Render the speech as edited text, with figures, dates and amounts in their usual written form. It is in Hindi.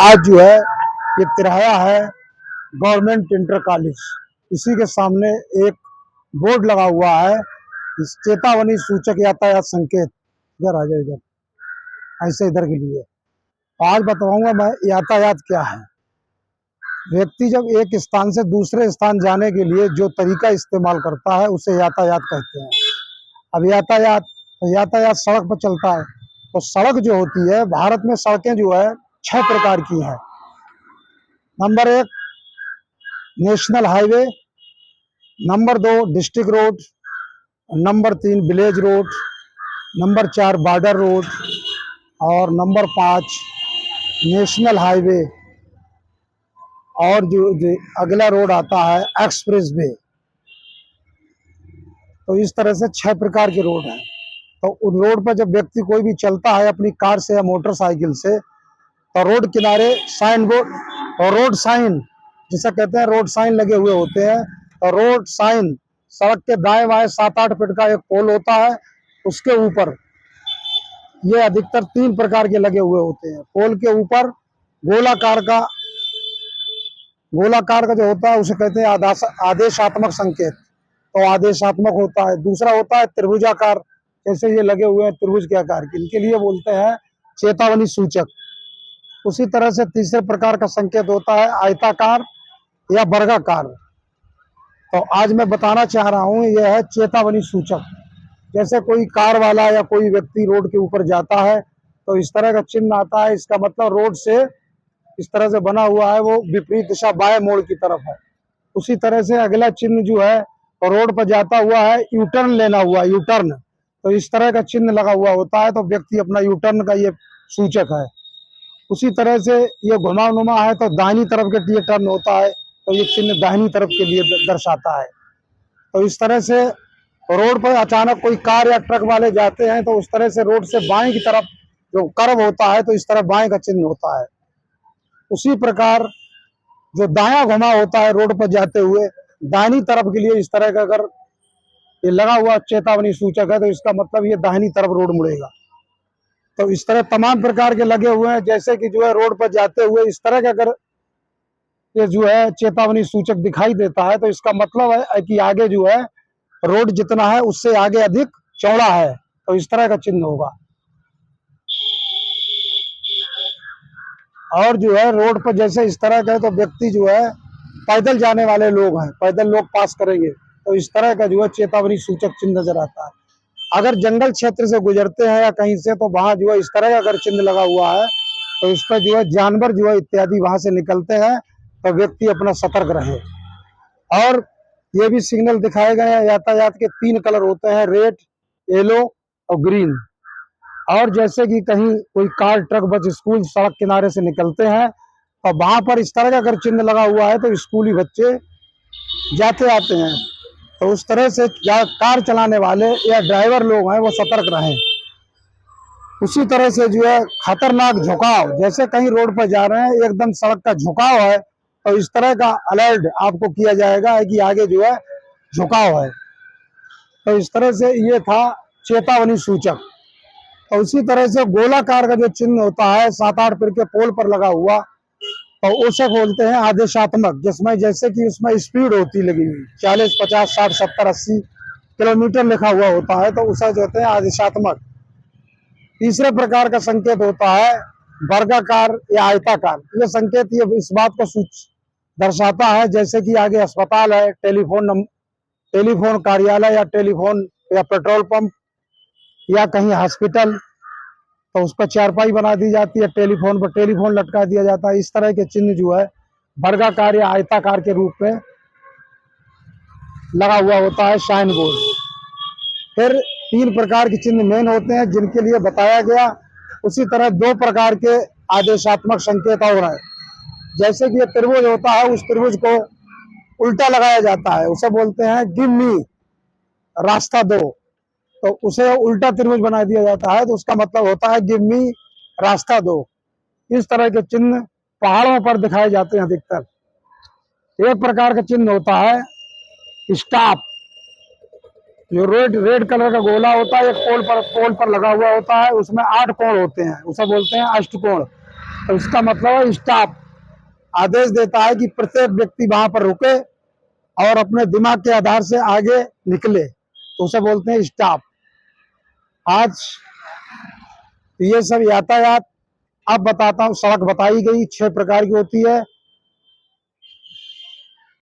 आज जो है ये तिराया है गवर्नमेंट इंटर कॉलेज, इसी के सामने एक बोर्ड लगा हुआ है, इस चेतावनी सूचक यातायात संकेत। इधर आ जाए, इधर ऐसे इधर के लिए आज बताऊंगा मैं यातायात क्या है। व्यक्ति जब एक स्थान से दूसरे स्थान जाने के लिए जो तरीका इस्तेमाल करता है उसे यातायात कहते हैं। अब यातायात सड़क पर चलता है, तो सड़क जो होती है, भारत में सड़कें जो है 6 प्रकार की हैं। Number 1 national highway, number 2 district road, number 3 village road, number 4 border road और नंबर 5 नेशनल हाईवे। और जो अगला रोड आता है एक्सप्रेस वे। तो इस तरह से 6 प्रकार के रोड हैं। तो उन रोड पर जब व्यक्ति कोई भी चलता है अपनी कार से या मोटरसाइकिल से, तो रोड किनारे साइन बोर्ड और रोड साइन जिसे कहते हैं, रोड साइन लगे हुए होते हैं। तो रोड साइन सड़क के दाएं बाएं 7-8 फीट का एक पोल होता है, उसके ऊपर ये अधिकतर 3 प्रकार के लगे हुए होते हैं। पोल के ऊपर गोलाकार का जो होता है उसे कहते हैं आदेशात्मक संकेत, तो आदेशात्मक होता है। दूसरा होता है त्रिभुजाकार, जैसे ये लगे हुए हैं त्रिभुज के आकार के, इनके लिए बोलते हैं चेतावनी सूचक। उसी तरह से तीसरे प्रकार का संकेत होता है आयताकार या वर्गाकार। तो आज मैं बताना चाह रहा हूं यह है चेतावनी सूचक। जैसे कोई कार वाला या कोई व्यक्ति रोड के ऊपर जाता है तो इस तरह का चिन्ह आता है, इसका मतलब रोड से इस तरह से बना हुआ है, वो विपरीत दिशा बाएं मोड़ की तरफ है। उसी तरह से अगला चिन्ह जो है तो रोड पर जाता हुआ है यू टर्न लेना हुआ, यू टर्न, तो इस तरह का चिन्ह लगा हुआ होता है, तो व्यक्ति अपना यू टर्न का ये सूचक है। उसी तरह से ये घुमावनुमा है तो दाहिनी तरफ के लिए टर्न होता है, तो ये चिन्ह दाहिनी तरफ के लिए दर्शाता है। तो इस तरह से रोड पर अचानक कोई कार या ट्रक वाले जाते हैं तो उस तरह से रोड से बाएं की तरफ जो कर्व होता है तो इस तरह बाएं का चिन्ह होता है। उसी प्रकार जो दायां घुमा होता है रोड पर जाते हुए दाहिनी तरफ के लिए, इस तरह का अगर ये लगा हुआ चेतावनी सूचक है तो इसका मतलब ये दाहिनी तरफ रोड मुड़ेगा। तो इस तरह तमाम प्रकार के लगे हुए हैं। जैसे कि जो है रोड पर जाते हुए इस तरह का अगर ये जो है चेतावनी सूचक दिखाई देता है तो इसका मतलब है कि आगे जो है रोड जितना है उससे आगे अधिक चौड़ा है, तो इस तरह का चिन्ह होगा। और जो है रोड पर जैसे इस तरह का है तो व्यक्ति जो है पैदल जाने वाले लोग हैं, पैदल लोग पास करेंगे तो इस तरह का जो है चेतावनी सूचक चिन्ह नजर आता है। अगर जंगल क्षेत्र से गुजरते हैं या कहीं से, तो वहां जो है इस तरह का अगर चिन्ह लगा हुआ है तो इस पर जो है जानवर जो है इत्यादि वहां से निकलते हैं, तो व्यक्ति अपना सतर्क रहे। और ये भी सिग्नल दिखाए गए हैं, यातायात के 3 कलर होते हैं, रेड, येलो और ग्रीन। और जैसे कि कहीं कोई कार ट्रक बस स्कूल सड़क किनारे से निकलते हैं और वहां पर इस तरह का अगर चिन्ह लगा हुआ है तो स्कूली बच्चे जाते आते हैं, तो उस तरह से कार चलाने वाले या ड्राइवर लोग हैं वो सतर्क रहें। उसी तरह से जो है खतरनाक झुकाव, जैसे कहीं रोड पर जा रहे हैं एकदम सड़क का झुकाव है तो इस तरह का अलर्ट आपको किया जाएगा कि आगे जो है झुकाव है। तो इस तरह से ये था चेतावनी सूचक। तो उसी तरह से गोलाकार का जो चिन्ह होता है 7-8 फीट के पोल पर लगा हुआ, तो उसे बोलते हैं आदेशात्मक, जिसमें जैसे कि उसमें स्पीड होती लगी हुई 40, 50, 60, 70, 80 किलोमीटर लिखा हुआ होता है, तो उसे कहते हैं आदेशात्मक। तीसरे प्रकार का संकेत होता है वर्गाकार या आयताकार। ये संकेत ये इस बात को दर्शाता है जैसे कि आगे अस्पताल है, टेलीफोन कार्यालय या टेलीफोन या पेट्रोल पंप या कहीं हॉस्पिटल, तो उस पर चारपाई बना दी जाती है, टेलीफोन पर टेलीफोन लटका दिया जाता है। इस तरह के चिन्ह जो है वर्गाकार या आयताकार के रूप में लगा हुआ होता है साइन बोर्ड। फिर 3 प्रकार के चिन्ह मेन होते हैं जिनके लिए बताया गया। उसी तरह 2 प्रकार के आदेशात्मक संकेत और है। जैसे कि ये त्रिभुज होता है, उस त्रिभुज को उल्टा लगाया जाता है, उसे बोलते हैं गिव मी, रास्ता दो, तो उसे उल्टा त्रिभुज बना दिया जाता है, तो उसका मतलब होता है गिव मी, रास्ता दो। इस तरह के चिन्ह पहाड़ों पर दिखाए जाते हैं अधिकतर। एक प्रकार का चिन्ह होता है स्टॉप, जो रेड कलर का गोला होता है, एक पोल पर लगा हुआ होता है, उसमें 8 कोण होते हैं, उसे बोलते हैं अष्टकोण। तो इसका मतलब है स्टॉप आदेश देता है कि प्रत्येक व्यक्ति वहां पर रुके और अपने दिमाग के आधार से आगे निकले, तो उसे बोलते हैं स्टॉप। आज ये सब यातायात। अब बताता हूँ, सड़क बताई गई 6 प्रकार की होती है।